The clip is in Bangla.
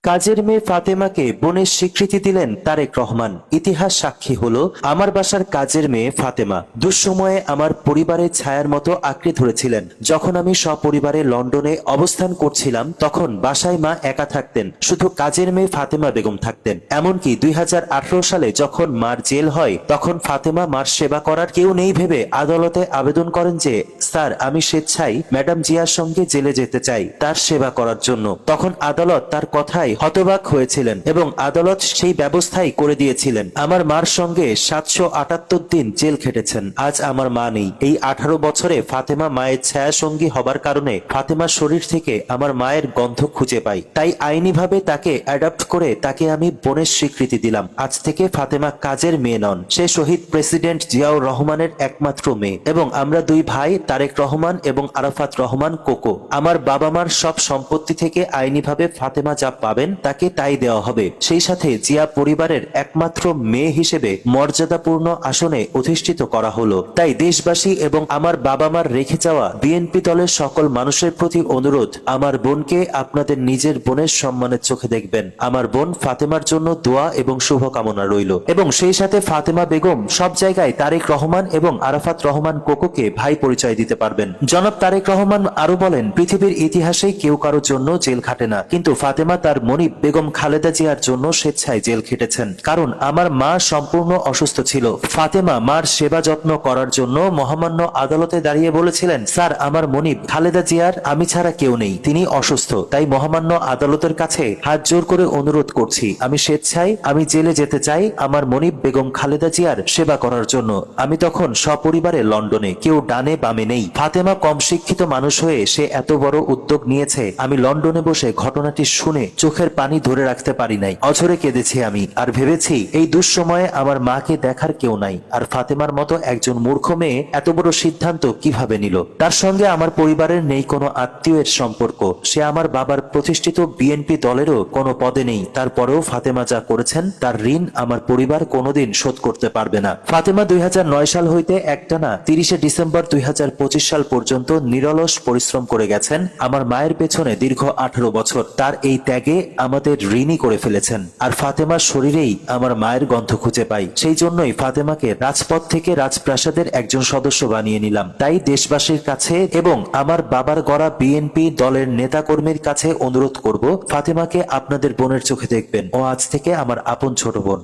কাজের মেয়ে ফাতেমাকে বোনের স্বীকৃতি দিলেন তারেক রহমান। ইতিহাস সাক্ষী হলো আমার বাসার কাজের মেয়ে ফাতেমা দুঃসময়ে আমার পরিবারের ছায়ার মতো আঁকড়ে ধরেছিলেন। যখন আমি সপরিবারে লন্ডনে অবস্থান করছিলাম তখন বাসায় মা একা থাকতেন, শুধু কাজের মেয়ে ফাতেমা বেগম থাকতেন। এমনকি 2018 সালে যখন মার জেল হয় তখন ফাতেমা মার সেবা করার কেউ নেই ভেবে আদালতে আবেদন করেন যে স্যার, আমি স্বেচ্ছায় ম্যাডাম জিয়ার সঙ্গে জেলে যেতে চাই তার সেবা করার জন্য। তখন আদালত তার কথায় হতবাক হয়েছিলেন এবং আদালত সেই ব্যবস্থাই করে দিয়েছিলেন। আমার মার সঙ্গে 778 দিন জেল খেটেছেন। আজ আমার মা নেই। এই 18 বছরে ফাতেমা মায়ের ছায়া সঙ্গী হবার কারণে ফাতেমার শরীর থেকে আমার মায়ের গন্ধ খুঁজে পাই। তাই আইনিভাবে তাকে অ্যাডাপ্ট করে তাকে আমি বোনের স্বীকৃতি দিলাম। আজ থেকে ফাতেমা কাজের মেয়ে নন, সে শহীদ প্রেসিডেন্ট জিয়াউর রহমানের একমাত্র মেয়ে এবং আমরা দুই ভাই তারেক রহমান এবং আরাফাত রহমান কোকো। আমার বাবা মার সব সম্পত্তি থেকে আইনিভাবে ফাতেমা যা পাবেন তাকে তাই দেওয়া হবে। সেই সাথে জিয়া পরিবারের একমাত্র মেয়ে হিসেবে মর্যাদাপূর্ণ আসনে অধিষ্ঠিত করা হলো। তাই দেশবাসী এবং আমার বাবা মার রেখে যাওয়া বিএনপি দলের সকল মানুষের প্রতি অনুরোধ, আমার বোনকে আপনাদের নিজের বোনের সম্মানের চোখে দেখবেন। আমার বোন ফাতেমার জন্য দোয়া এবং শুভকামনা রইল। এবং সেই সাথে ফাতেমা বেগম সব জায়গায় তারেক রহমান এবং আরাফাত রহমান কোকোকে ভাই পরিচয় দিতে পারবেন। জনাব তারেক রহমান আরো বলেন, পৃথিবীর ইতিহাসে কেউ কারোর জন্য জেল খাটে না, কিন্তু ফাতেমা তার মনিব বেগম খালেদা জিয়ার জন্য স্বেচ্ছায় জেল খেটেছেন। কারণ আমার মা সম্পূর্ণ অসুস্থ ছিল। ফাতেমা মার সেবা যত্ন করার জন্য মহামান্য আদালতে দাঁড়িয়ে বলেছিলেন, স্যার, আমার মনিব খালেদা জিয়ার আমি ছাড়া কেউ নেই, তিনি অসুস্থ। তাই মহামান্য আদালতের কাছে হাত জোর করে অনুরোধ করছি, আমি স্বেচ্ছায় আমি জেলে যেতে চাই আমার মনিব বেগম খালেদা জিয়ার সেবা করার জন্য। আমি তখন সপরিবারে লন্ডনে, কেউ ডানে বামে নেই। ফাতেমা কম শিক্ষিত মানুষ হয়ে সে এত বড় উদ্যোগ নিয়েছে। আমি লন্ডনে বসে ঘটনাটি শুনে চোখের পানি ধরে রাখতে পারি নাই, অঝরে কেঁদেছি আমি। আর ভেবেছি এই দুঃসময়ে আমার মাকে দেখার কেউ নাই। আর ফাতেমার মতো একজন মূর্খ মেয়ে এত বড় সিদ্ধান্ত কিভাবে নিল? তার সঙ্গে আমার পরিবারের নেই কোনো আত্মীয়ের সম্পর্ক। সে আমার বাবার প্রতিষ্ঠিত বিএনপি দলেরও কোনো পদে নেই। তারপরেও ফাতেমা যা করেছেন তার ঋণ আমার পরিবার কোনোদিন শোধ করতে পারবে না। ফাতেমা 2009 সাল হইতে একটানা 30 ডিসেম্বর 2025 সাল পর্যন্ত নিরলস পরিশ্রম করে গেছেন আমার মায়ের পেছনে দীর্ঘ 18 বছর। তার এই ত্যাগে আমাদের ঋণী করে ফেলেছেন। আর ফাতেমার শরীরেই আমার মায়ের গন্ধ খুঁজে পাই। সেই জন্যই ফাতেমাকে রাজপথ থেকে রাজপ্রাসাদের একজন সদস্য বানিয়ে নিলাম। তাই দেশবাসীর কাছে এবং আমার বাবার গড়া বিএনপি দলের নেতাকর্মীর কাছে অনুরোধ করব, ফাতেমাকে আপনাদের বোনের চোখে দেখবেন। ও আজ থেকে আমার আপন ছোট বোন।